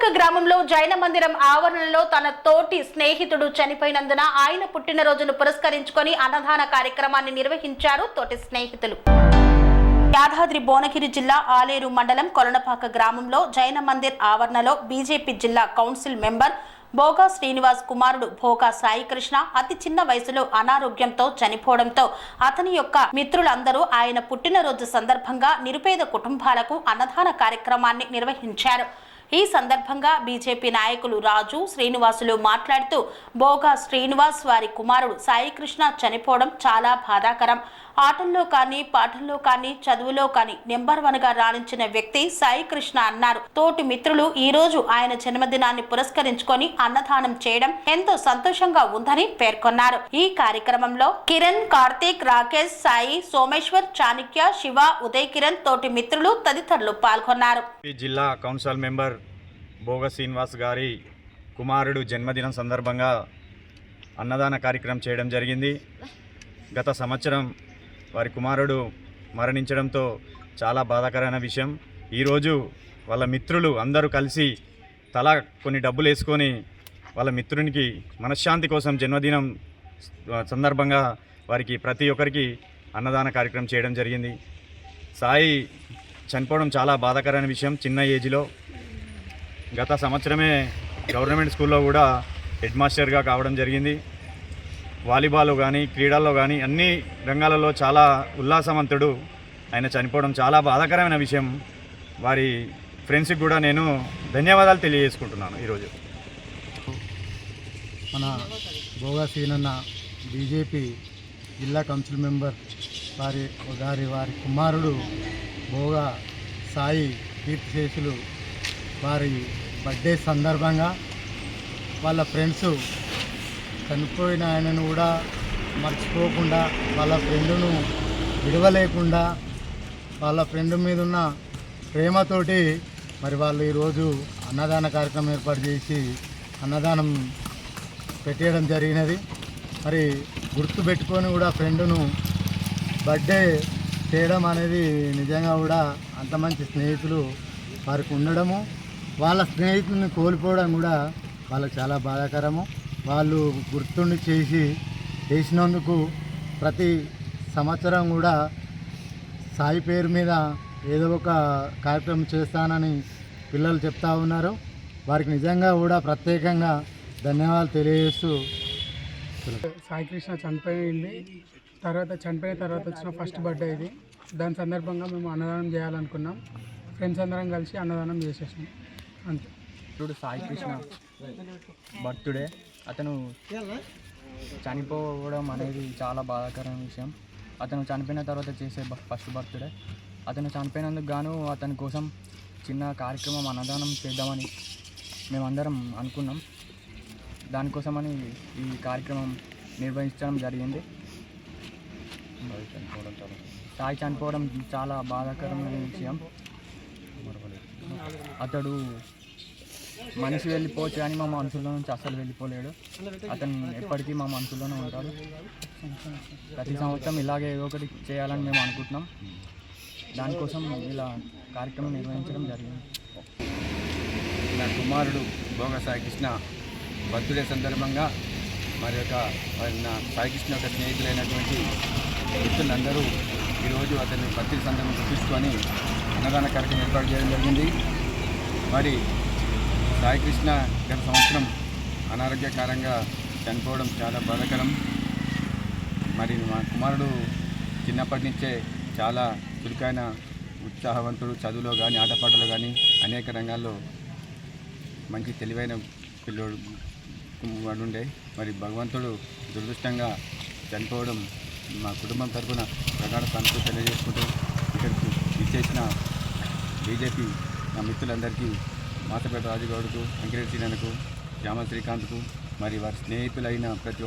కొలనుపాక గ్రామంలో జైన మందిరం ఆవరణలో తన తోటి స్నేహితుడు చనిపోయినందున ఆయన పుట్టినరోజును పురస్కరించుకొని అన్నదాన కార్యక్రమాన్ని నిర్వహించారు తోటి స్నేహితులు. యాదాద్రి భువనగిరి జిల్లా ఆలేరు మండలం కొలనుపాక గ్రామంలో జైన మందిర్ ఆవరణలో బీజేపీ జిల్లా కౌన్సిల్ మెంబర్ భోగా శ్రీనివాస్ కుమారుడు భోగా సాయికృష్ణ అతి చిన్న వయసులో అనారోగ్యంతో చనిపోవడంతో అతని యొక్క మిత్రులందరూ ఆయన పుట్టినరోజు సందర్భంగా నిరుపేద కుటుంబాలకు అన్నదాన కార్యక్రమాన్ని నిర్వహించారు. ఈ సందర్భంగా బీజేపీ నాయకులు రాజు శ్రీనివాసులు మాట్లాడుతూ భోగా శ్రీనివాస్ వారి కుమారుడు సాయికృష్ణ చనిపోవడం చాలా బాధాకరం. ఆటల్లో కానీ పాటల్లో కానీ చదువులో కానీ నెంబర్ 1గా రాణించిన వ్యక్తి సాయికృష్ణ అన్నారు. తోటి మిత్రులు ఈ రోజు ఆయన జన్మదినాన్ని పురస్కరించుకొని అన్నదానం చేయడం ఎంతో సంతోషంగా ఉందని పేర్కొన్నారు. ఈ కార్యక్రమంలో కిరణ్, కార్తీక్, రాకేష్, సాయి, సోమేశ్వర్, చాణక్య, శివ, ఉదయ్ కిరణ్ తోటి మిత్రులు తదితరులు పాల్గొన్నారు. జిల్లా కౌన్సిల్ మెంబర్ భోగా శ్రీనివాస్ గారి కుమారుడు జన్మదినం సందర్భంగా అన్నదాన కార్యక్రమం చేయడం జరిగింది. గత సంవత్సరం వారి కుమారుడు మరణించడంతో చాలా బాధాకరమైన విషయం. ఈరోజు వాళ్ళ మిత్రులు అందరూ కలిసి తలా కొన్ని డబ్బులు వేసుకొని వాళ్ళ మిత్రునికి మనశ్శాంతి కోసం జన్మదినం సందర్భంగా వారికి ప్రతి ఒక్కరికి అన్నదాన కార్యక్రమం చేయడం జరిగింది. సాయి చనిపోవడం చాలా బాధాకరమైన విషయం. చిన్న ఏజ్లో గత సంవత్సరమే గవర్నమెంట్ స్కూల్లో కూడా హెడ్ మాస్టర్గా కావడం జరిగింది. వాలీబాల్ కానీ క్రీడల్లో కానీ అన్ని రంగాలలో చాలా ఉల్లాసవంతుడు. ఆయన చనిపోవడం చాలా బాధాకరమైన విషయం. వారి ఫ్రెండ్స్కి కూడా నేను ధన్యవాదాలు తెలియజేసుకుంటున్నాను. ఈరోజు మన భోగా సీనన్న బీజేపీ జిల్లా కౌన్సిల్ మెంబర్ వారి కుమారుడు భోగా సాయి కీర్తిశేషులు వారి బర్త్డే సందర్భంగా వాళ్ళ ఫ్రెండ్స్ చనిపోయిన ఆయనను కూడా మర్చిపోకుండా వాళ్ళ ఫ్రెండును విడవలేకుండా వాళ్ళ ఫ్రెండ్ మీద ఉన్న ప్రేమతోటి మరి వాళ్ళు ఈరోజు అన్నదాన కార్యక్రమం ఏర్పాటు చేసి అన్నదానం పెట్టేయడం జరిగినది. మరి గుర్తుపెట్టుకొని కూడా ఫ్రెండును బర్త్డే చేయడం అనేది నిజంగా కూడా అంత మంచి స్నేహితులు వారికి ఉండడము, వాళ్ళ స్నేహితుల్ని కోల్పోవడం కూడా వాళ్ళకి చాలా బాధాకరము. వాళ్ళు గుర్తుండి చేసినందుకు ప్రతి సంవత్సరం కూడా సాయి పేరు మీద ఏదో ఒక కార్యక్రమం చేస్తానని పిల్లలు చెప్తా ఉన్నారు. వారికి నిజంగా కూడా ప్రత్యేకంగా ధన్యవాదాలు తెలియజేస్తూ, సాయికృష్ణ చనిపోయిన తర్వాత వచ్చిన ఫస్ట్ బర్త్డే ఇది. దాని సందర్భంగా మేము అన్నదానం చేయాలనుకున్నాం. ఫ్రెండ్స్ అందరం కలిసి అన్నదానం చేసేసాం అంతే. ఇప్పుడు సాయికృష్ణ బర్త్డే, అతను చనిపోవడం అనేది చాలా బాధాకరమైన విషయం. అతను చనిపోయిన తర్వాత చేసే ఫస్ట్ బర్త్డే. అతను చనిపోయినందుకు గాను అతని కోసం చిన్న కార్యక్రమం అన్నదానం చేద్దామని మేమందరం అనుకున్నాం. దానికోసమని ఈ కార్యక్రమం నిర్వహించడం జరిగింది. సాయి చనిపోవడం చాలా బాధాకరమైన విషయం. అతడు మనిషి వెళ్ళిపోవచ్చు కానీ మా మనసులో నుంచి అసలు వెళ్ళిపోలేడు. అతను ఎప్పటికీ మా మనసులోనే ఉంటాడు. ప్రతి సంవత్సరం ఇలాగే ఏదో ఒకటి చేయాలని మేము అనుకుంటున్నాం. దానికోసం ఇలా కార్యక్రమం నిర్వహించడం జరిగింది. నా కుమారుడు భోగా సాయికృష్ణ బర్త్డే సందర్భంగా నా సాయికృష్ణ యొక్క స్నేహితులైనటువంటి మిత్రులందరూ ఈరోజు అతన్ని బర్త్డే సందర్భంగా గుర్తించుకొని అన్నదాన కార్యక్రమం ఏర్పాటు చేయడం జరిగింది. మరి సాయికృష్ణ గత సంవత్సరం అనారోగ్యకారంగా చనిపోవడం చాలా బాధాకరం. మరి మా కుమారుడు చిన్నప్పటి నుంచే చాలా చురుకైన ఉత్సాహవంతుడు. చదువులో కానీ ఆటపాటలో కానీ అనేక రంగాల్లో మంచి తెలివైన పిల్లోడు ఉండే. మరి భగవంతుడు దురదృష్టంగా చనిపోవడం మా కుటుంబం తరఫున ప్రగాఢ సంతృప్తి తెలియజేసుకుంటూ ఇక్కడికి ఇచ్చేసిన బీజేపీ నా మిత్రులందరికీ, మాసపేట రాజుగౌడ్కు, అంకిరెడ్డి సీనకు, శ్యామ శ్రీకాంత్కు, మరి వారి స్నేహితులైన ప్రతి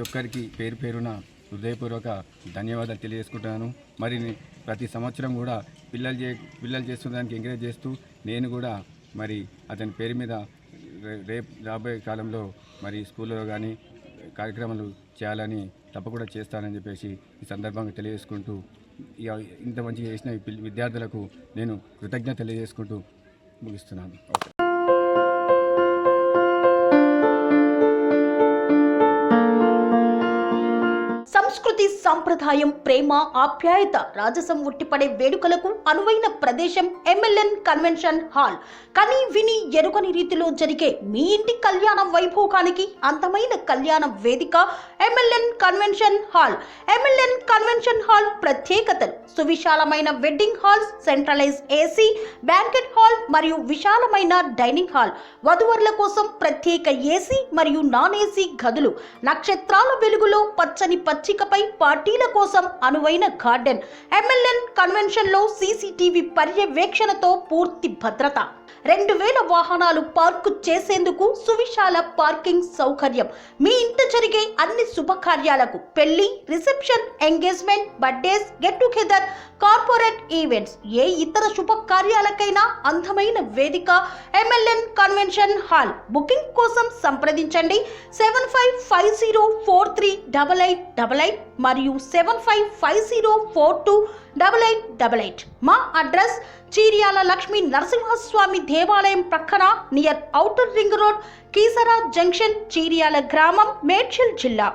ఒక్కరికి పేరు పేరున హృదయపూర్వక ధన్యవాదాలు తెలియజేసుకుంటున్నాను. మరి ప్రతి సంవత్సరం కూడా పిల్లలు చేస్తున్నదానికి ఎంకరేజ్ చేస్తూ నేను కూడా మరి అతని పేరు మీద రాబోయే కాలంలో మరి స్కూల్లో కానీ కార్యక్రమాలు చేయాలని తప్పకుండా చేస్తానని చెప్పేసి ఈ సందర్భంగా తెలియజేసుకుంటూ ఇంత మంచిగా చేసిన విద్యార్థులకు నేను కృతజ్ఞత తెలియజేసుకుంటూ ముగిస్తున్నాను. సంస్కృతి, సంప్రదాయం, ప్రేమ, ఆప్యాయత, రాజసం ఉట్టిపడే వేడుకలకు అనువైన ప్రదేశం ఎంఎల్ఎన్ కన్వెన్షన్ హాల్. కని విని ఎరుగని రీతిలో జరిగే మీ ఇంటి కళ్యాణ వైభోగానికి అందమైన కళ్యాణ వేదిక MLN convention hall. MLN convention hall ప్రత్యేకతలు: సువిశాలమైన wedding hall, centralised AC banquet hall మరియు విశాలమైన డైనింగ్ హాల్, వధువరుల కోసం ప్రత్యేక ఏసీ మరియు నాన్ ఏసీ గదులు, నక్షత్రాల వెలుగులో పచ్చని పచ్చికపై పార్టీల కోసం అనువైన గార్డెన్. ఎంఎల్ఎన్ కన్వెన్షన్ లో సీసీటీవీ పర్యవేక్షణతో పూర్తి భద్రత, 2000 వాహనాలు పార్కు చేసేందుకు సువిశాల పార్కింగ్ సౌకర్యం. మీ ఇంట జరిగే అన్ని శుభకార్యాలకు, పెళ్లి, reception, engagement, birthdays, get together, corporate events, ఏ ఇతర శుభకార్యాలకైనా అందమైన వేదిక ఎంఎల్ఎన్ కన్వెన్షన్ హాల్. బుకింగ్ కోసం సంప్రదించండి 7550438888 మరియు 7550428888. మా అడ్రస్ చీర్యాల లక్ష్మీ నరసింహస్వామి దేవాలయం ప్రక్కన, near outer ring road, Keesara junction, Cheeryal గ్రామం, మేడ్చల్ జిల్లా.